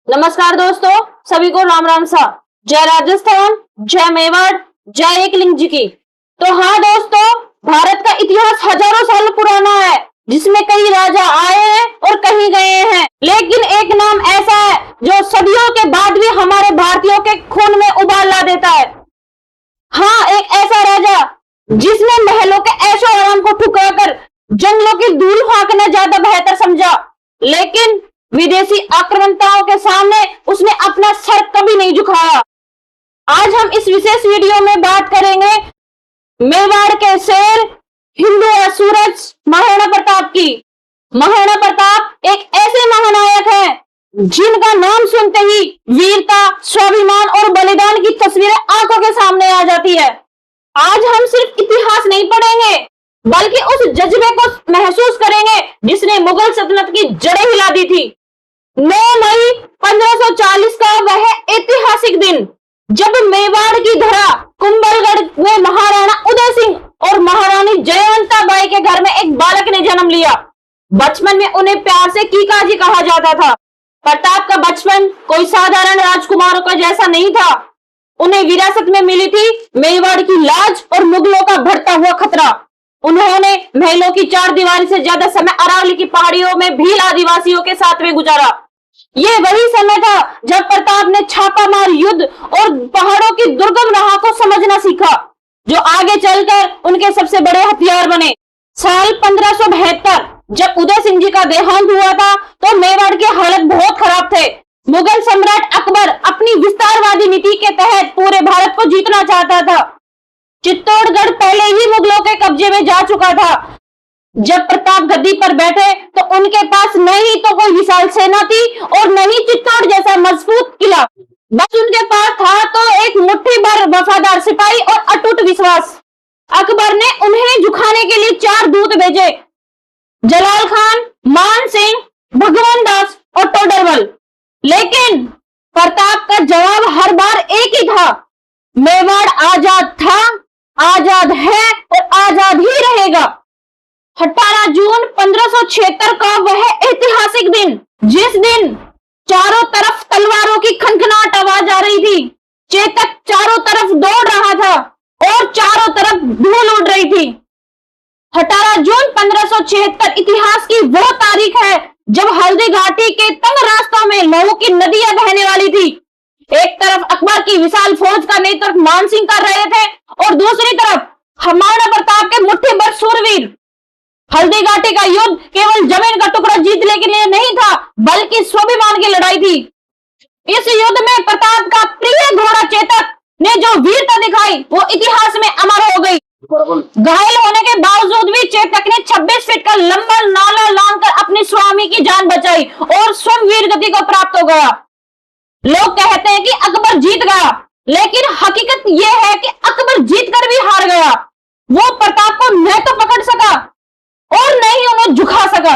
नमस्कार दोस्तों, सभी को राम राम सा। जय राजस्थान, जय मेवाड़, जय एकलिंग जी की। तो हाँ दोस्तों, भारत का इतिहास हजारों साल पुराना है, जिसमें कई राजा आए हैं और कहीं गए हैं, लेकिन एक नाम ऐसा है जो सदियों के बाद भी हमारे भारतीयों के खून में उबाल ला देता है। हाँ, एक ऐसा राजा जिसने महलों के ऐशो आराम को ठुकराकर जंगलों की धूल फांकना ज्यादा बेहतर समझा, लेकिन विदेशी आक्रामकताओं के सामने उसने अपना सर कभी नहीं झुकाया। आज हम इस विशेष वीडियो में बात करेंगे मेवाड़ के शेर, हिंदू सूरज महाराणा प्रताप की। महाराणा प्रताप एक ऐसे महानायक हैं जिनका नाम सुनते ही वीरता, स्वाभिमान और बलिदान की तस्वीरें आंखों के सामने आ जाती है। आज हम सिर्फ इतिहास नहीं पढ़ेंगे, बल्कि उस जज्बे को महसूस करेंगे जिसने मुगल सल्तनत की जड़ें हिला दी थी। 9 मई 1540 का वह ऐतिहासिक दिन, जब मेवाड़ की धरा कुंभलगढ़ में महाराणा उदय सिंह और महारानी जयवंता बाई के घर में एक बालक ने जन्म लिया। बचपन में उन्हें प्यार से कीकाजी कहा जाता था। प्रताप का बचपन कोई साधारण राजकुमारों का जैसा नहीं था। उन्हें विरासत में मिली थी मेवाड़ की लाज और मुगलों का बढ़ता हुआ खतरा। उन्होंने महलों की चार दीवारी से ज्यादा समय अरावली की पहाड़ियों में भील आदिवासियों के साथ में गुजारा। ये वही समय था जब प्रताप ने छापामार युद्ध और पहाड़ों की दुर्गम राह को समझना सीखा, जो आगे चलकर उनके सबसे बड़े हथियार बने। साल 1572 जब उदय सिंह जी का देहांत हुआ था, तो मेवाड़ के हालत बहुत खराब थे। मुगल सम्राट अकबर अपनी विस्तारवादी नीति के तहत पूरे भारत को जीतना चाहता था। चित्तौड़गढ़ पहले ही मुगलों के कब्जे में जा चुका था। जब प्रताप गद्दी पर बैठे तो उनके पास न ही तो कोई विशाल सेना थी और न ही चित्तौड़ जैसा मजबूत किला। बस उनके पास था तो एक मुट्ठी भर वफादार सिपाही और अटूट विश्वास। अकबर ने उन्हें झुकाने के लिए 4 दूत भेजे, जलाल खान, मान सिंह, भगवान दास और टोडरमल। लेकिन प्रताप का जवाब हर बार एक ही था, मेवाड़ आजाद था, आजाद है और आजाद ही रहेगा। 18 जून 1576 का वह ऐतिहासिक दिन, जिस दिन चारों तरफ तलवारों की खनखनाहट आवाज आ रही थी, चेतक चारों तरफ दौड़ रहा था और चारों तरफ धूल उड़ रही थी। 18 जून 1576 इतिहास की वो तारीख है जब हल्दी घाटी के तंग रास्तों में लहू की नदियां बहने वाली थी। एक तरफ अकबर की विशाल फौज का नेतृत्व मान सिंह कर रहे थे और दूसरी तरफ महाराणा प्रताप के मुट्ठी भर सूरवीर। हल्दी घाटी का युद्ध केवल जमीन का टुकड़ा जीतने के लिए नहीं था, बल्कि स्वाभिमान की लड़ाई थी। इस युद्ध में प्रताप का प्रिय घोड़ा चेतक ने जो वीरता दिखाई, वो इतिहास में अमर हो गई। घायल होने के बावजूद भी चेतक ने 26 फीट का लंबा नाला लांघकर अपनी स्वामी की जान बचाई और स्वयं वीर गति को प्राप्त हो गया। लोग कहते हैं कि अकबर जीत गया, लेकिन हकीकत यह है कि अकबर जीतकर भी हार गया। वो प्रताप को न तो पकड़ सका और न ही उन्हें झुका सका।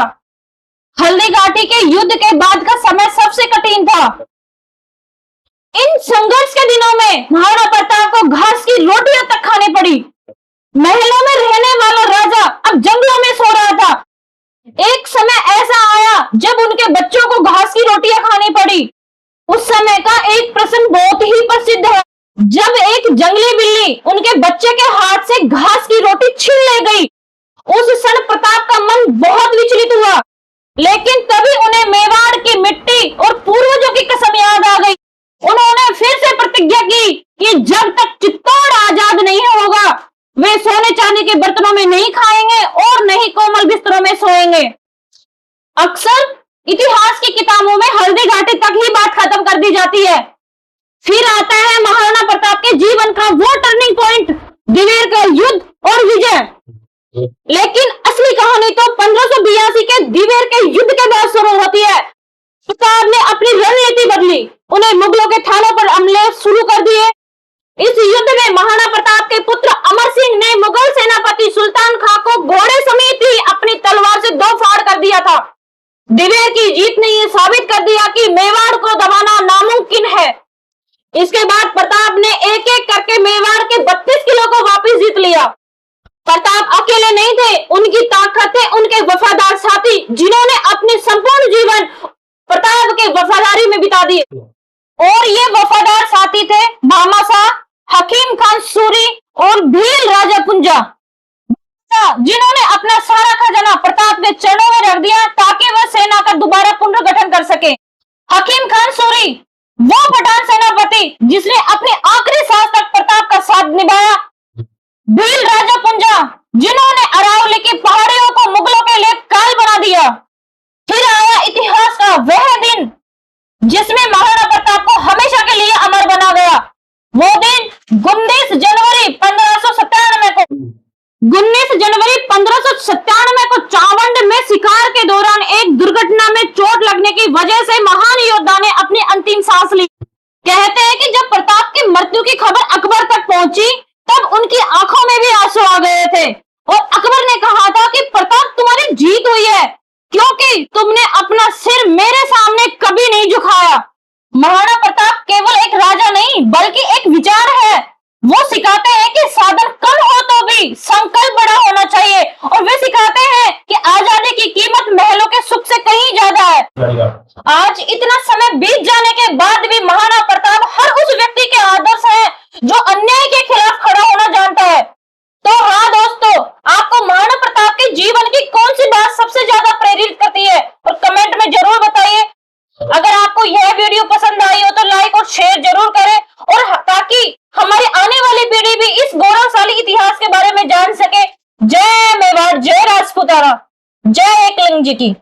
हल्दी घाटी के युद्ध के बाद का समय सबसे कठिन था। इन संघर्ष के दिनों में महाराणा प्रताप को घास की रोटियां तक खानी पड़ी। महलों में रहने वाला राजा अब जंगलों में सो रहा था। एक समय ऐसा आया जब उनके बच्चों को घास की रोटियां खानी पड़ी। उस समय का एक प्रसंग बहुत ही प्रसिद्ध है, जब एक जंगली बिल्ली उनके बच्चे के हाथ से घास की रोटी छीन ले गई। उस क्षण प्रताप का मन बहुत विचलित हुआ, लेकिन तभी उन्हें मेवाड़ की मिट्टी और पूर्वजों की कसम याद आ गई। उन्होंने फिर से प्रतिज्ञा की कि जब तक चित्तौड़ आजाद नहीं होगा, वे सोने चांदी के बर्तनों में नहीं खाएंगे और नहीं कोमल बिस्तरों में सोएंगे। अक्सर इतिहास की किताबों में हल्दी घाटी तक ही बात खत्म कर दी जाती है। फिर आता है महाराणा प्रताप के जीवन का वो टर्निंग पॉइंट, दिवेर का युद्ध और विजय। लेकिन असली कहानी तो 1582 के दिवेर के युद्ध के बाद शुरू होती है। प्रताप ने अपनी रणनीति बदली, उन्हें मुगलों के थानों पर हमले शुरू कर दिए। इस युद्ध में महाराणा प्रताप के पुत्र अमर सिंह ने मुगल सेनापति सुल्तान खां को घोड़े समेत ही अपनी तलवार से 2 फाड़ कर दिया था। दिवेर की जीत ने यह साबित कर दिया कि मेवाड़ को दबाना नामुमकिन है। इसके बाद प्रताप ने एक एक करके मेवाड़ के 32 किलो को वापस जीत लिया। प्रताप अकेले नहीं थे, उनकी ताकत थे उनके वफादार साथी, जिन्होंने अपने संपूर्ण जीवन प्रताप के वफादारी में बिता दिए। और ये वफादार साथी थे भामाशाह, हकीम खान सूरी और भील राजा पुंजा, जिन्होंने अपना सारा खजाना प्रताप के चरणों में रख दिया ताकि वह सेना का दोबारा पुनर्गठन कर सके। हकीम खान सूरी वो पठान सेनापति जिसने अपनी आखिरी सांस तक प्रताप का साथ निभाया। भील राजा पुंजा जिन्होंने अरावली की पहाड़ियों को मुगलों के लिए काल बना दिया। फिर आया इतिहास का वह दिन जिसमें महाराणा प्रताप को हमेशा के लिए अमर बना गया। वो दिन 19 जनवरी 1597 को चावंड में शिकार के दौरान एक दुर्घटना में चोट लगने की वजह से महान योद्धा ने अपनी अंतिम सांस ली। कहते हैं कि जब प्रताप की मृत्यु की खबर अकबर तक पहुंची तब उनकी आंखों में भी आंसू आ गए थे और अकबर ने कहा था कि प्रताप तुम्हारी जीत हुई है क्योंकि तुमने अपना सिर मेरे सामने कभी नहीं झुकाया। महाराणा प्रताप केवल एक राजा नहीं बल्कि एक विचार है। वो सिखाते हैं कि साधन कम हो तो भी संकल्प बड़ा होना चाहिए और वे सिखाते हैं कि आजादी की कीमत महलों के सुख से कहीं ज्यादा है। आज इतना समय बीत जाने के बाद भी महाराणा प्रताप हर उस व्यक्ति के आदर्श है जो अन्याय के खिलाफ खड़ा होना जानता है। तो हाँ दोस्तों, आपको महाराणा प्रताप के जीवन की कौन सी बात सबसे ज्यादा प्रेरित करती है और कमेंट में जरूर बताइए। अगर आपको यह वीडियो पसंद आई हो तो लाइक और शेयर जरूर करें और ताकि हमारी आने वाली पीढ़ी भी इस गौरवशाली इतिहास के बारे में जान सके। जय मेवाड़, जय राजपूताना, जय एकलिंग जी की।